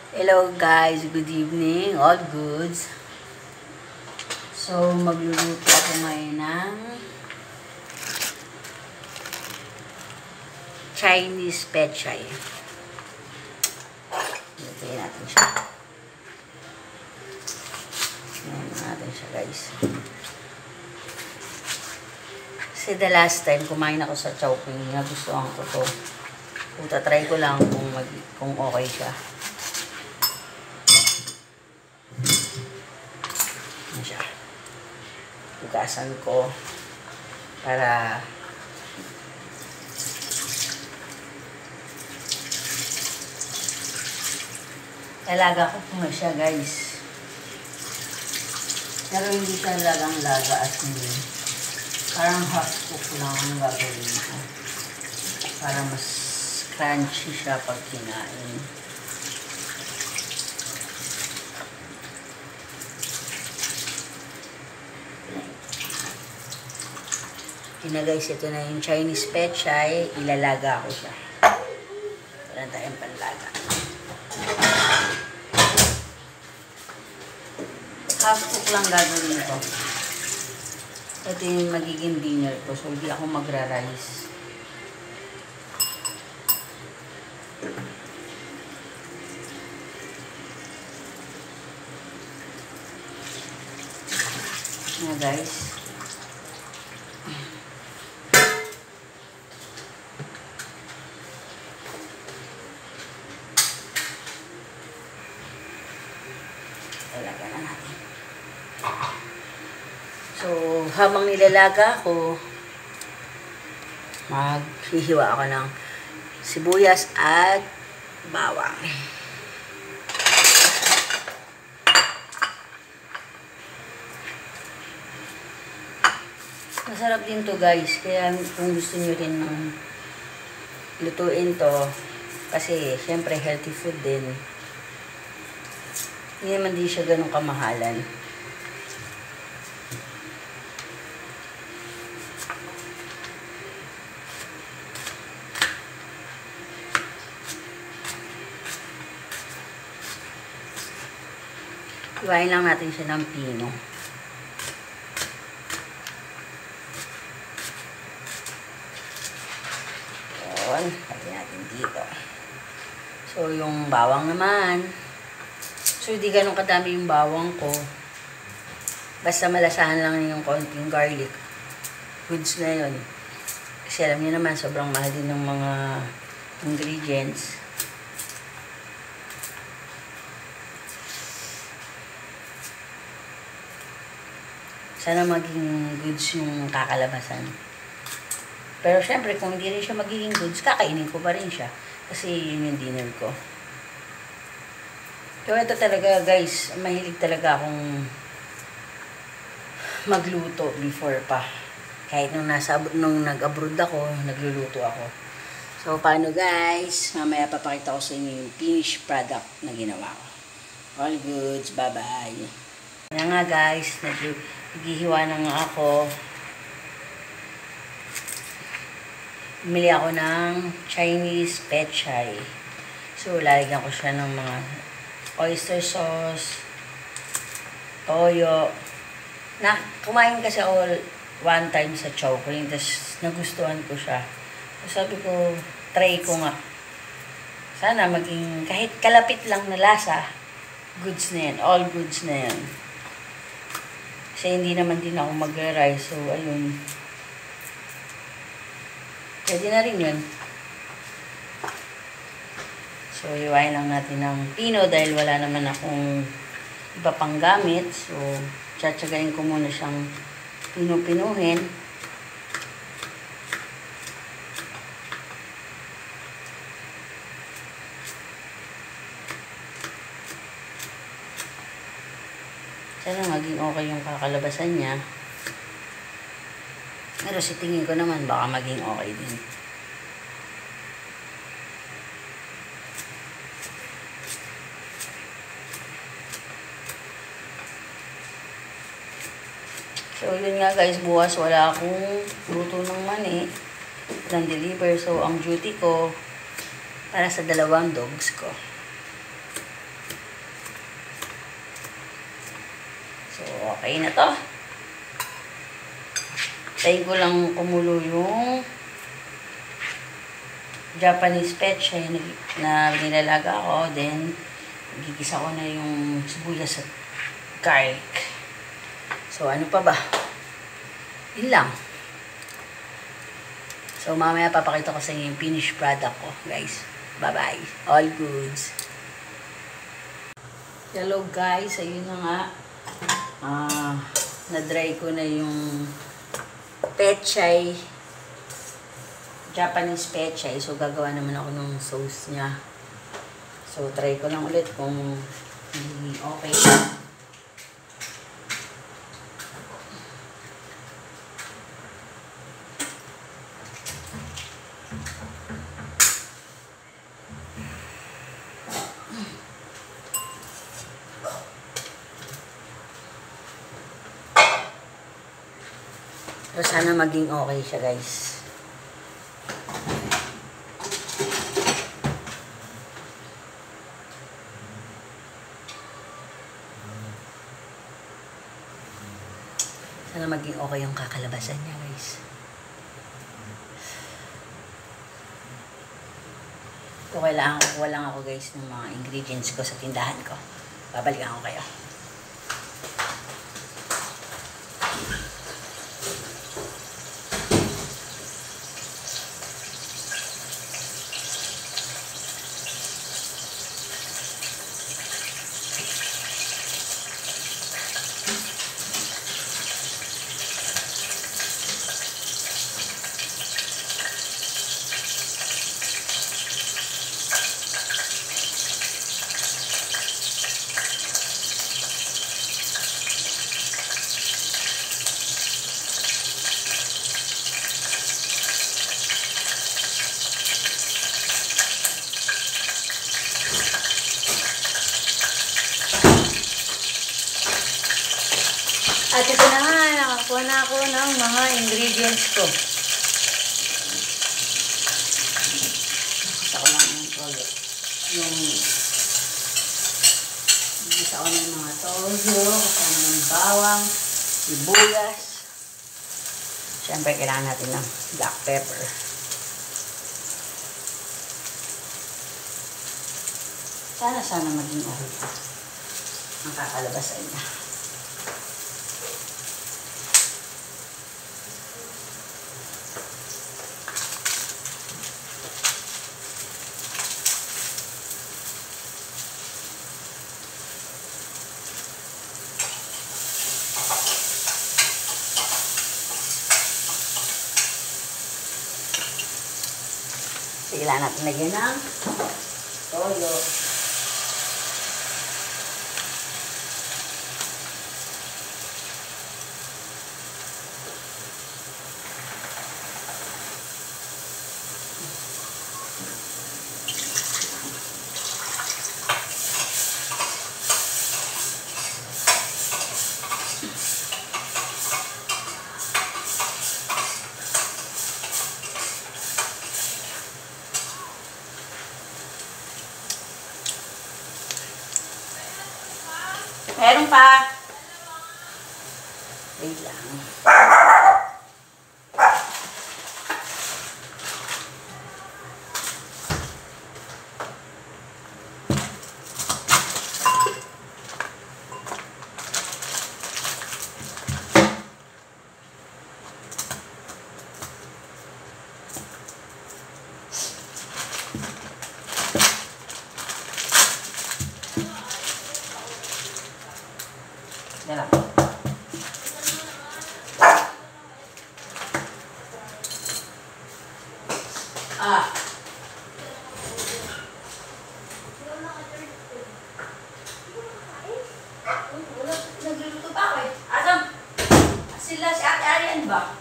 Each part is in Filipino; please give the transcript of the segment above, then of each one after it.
Hello guys, good evening, all goods. So, magluluto ako ngayon ng Chinese pechay. Lutuin natin siya. Lutuin natin siya guys. Kasi the last time, kumain ako sa Chowking, nagustuhan ko to. Try ko lang kung okay siya. Siya. Hugasan ko para alaga ko po na siya guys. Pero hindi siya lagang-laga at hindi. Parang half cook lang ang gagawin ko. Para mas crunchy siya pag kinain. Ina guys, ito na yung Chinese pechay. Ilalaga ko siya. Wala tayong panlaga. Half cook lang gagawin ko. Ito yung magiging dinner ko. So, hindi ako magra-rice. Na guys. Talaga na natin. So, habang nilalaga ko, maghihiwa ako ng sibuyas at bawang. Masarap din to guys. Kaya kung gusto nyo rin lutuin to, kasi syempre healthy food din. Hindi naman din siya ganun kamahalan. Iwain lang natin siya ng pino. Yun, lagyan natin dito. So, yung bawang naman. So, hindi ganun kadami yung bawang ko. Basta malasahan lang yung konting garlic. Goods na yun. Kasi alam niyo naman, sobrang mahal din ng mga ingredients. Sana maging goods yung kakalabasan. Pero syempre, kung hindi rin siya magiging goods, kakainin ko pa rin siya. Kasi yun yung dinner ko. So, ito talaga guys, mahilig talaga akong magluto before pa. Kahit nung nag-abroad ako, nagluluto ako. So, paano guys? Mamaya papakita ko sa inyo yung finished product na ginawa ko. All goods, bye-bye. Yan nga guys, naghihiwa na nga ako. Bumili ako ng Chinese pechay. So, lalagyan ko siya ng mga oyster sauce, toyo. Kumain kasi ako one time sa Chowking, tapos nagustuhan ko siya. So, sabi ko, try ko nga. Sana maging kahit kalapit lang na lasa, goods na yan, all goods na yan. Kasi hindi naman din ako magra-rice, so ayun. Pwede na rin yun. So, iwain lang natin ng pino dahil wala naman akong iba pang gamit. So, tsatsagain ko muna siyang pino-pinuhin. Sana maging okay yung kakalabasan niya. Pero sa tingin ko naman baka maging okay din. So, yun nga guys, bukas wala akong luto ng mani. Ng deliver. So, ang duty ko para sa 2 dogs ko. Okay na to. Tayo ko lang kumulo yung Japanese pechay na nilalaga ko. Then, gigisa ko na yung sibuyas at garlic. So, ano pa ba? Yun lang. So, mamaya papakita ko sa inyo yung finished product ko, guys. Bye-bye. All goods. Hello, guys. Ayun na nga. Na-dry ko na yung pechay. Japanese pechay. So, gagawa naman ako ng sauce niya. So, try ko lang ulit kung okay. So, sana maging okay siya, guys. Sana maging okay yung kakalabasan niya, guys. So, kailangan kukuha lang ako, guys, ng mga ingredients ko sa tindahan ko. Babalikan ko kayo. At ito na nga, nakakuha na ako ng mga ingredients ko. Isa ko lang yung toyo. Isa ko na yung mga toyo, kasama ng bawang, sibuyas. Siyempre, kailangan natin ng black pepper. Sana maging okay pa ang kakalabasan niya. Kailangan natin lagyan ng toyo. Meron pa. Wait lang. Yan lang. Nagluluto pa ako eh. Asam? Sila si Ate Arian ba?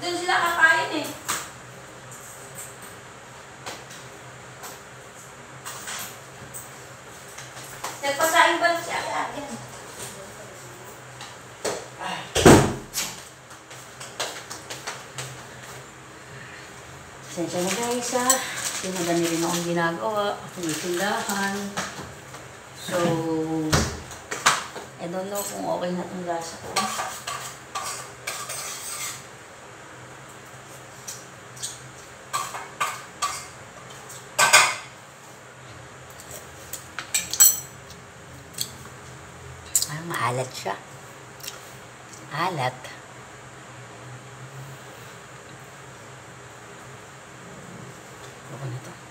Doon sila kakain eh. Nagpasaing ba si Ate Arian? Sensya na guys ha. Sinadami rin akong ginagawa. Yung tindahan. So, I don't know kung okay na itong lasa ko. Maalat siya. Alat. Ano na ito?